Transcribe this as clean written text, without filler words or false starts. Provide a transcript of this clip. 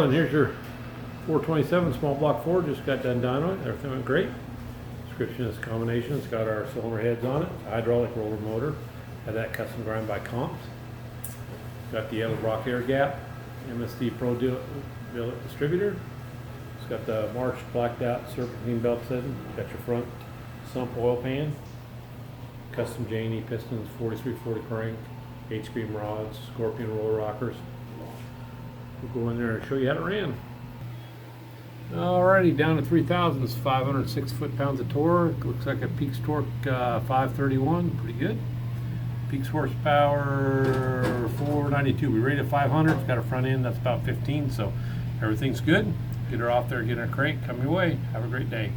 Carlin. Here's your 427 small block Ford. Just got done dyno. Everything went great. Description of this combination. It's got our cylinder heads on it. Hydraulic roller motor. Had that custom grind by comps. Got the Edelbrock air gap. MSD Pro Billet distributor. It's got the marched blacked out serpentine belt setting. Got your front sump oil pan. Custom J&E Pistons, 4340 crank, H-beam rods, Scorpion roller rockers. We'll go in there and show you how it ran. Alrighty, down to 3,000s, 506 foot-pounds of torque. Looks like a peaks torque 531, pretty good. Peaks horsepower 492. We rated 500. It's got a front end that's about 15, so everything's good. Get her off there, get her crank, come your way. Have a great day.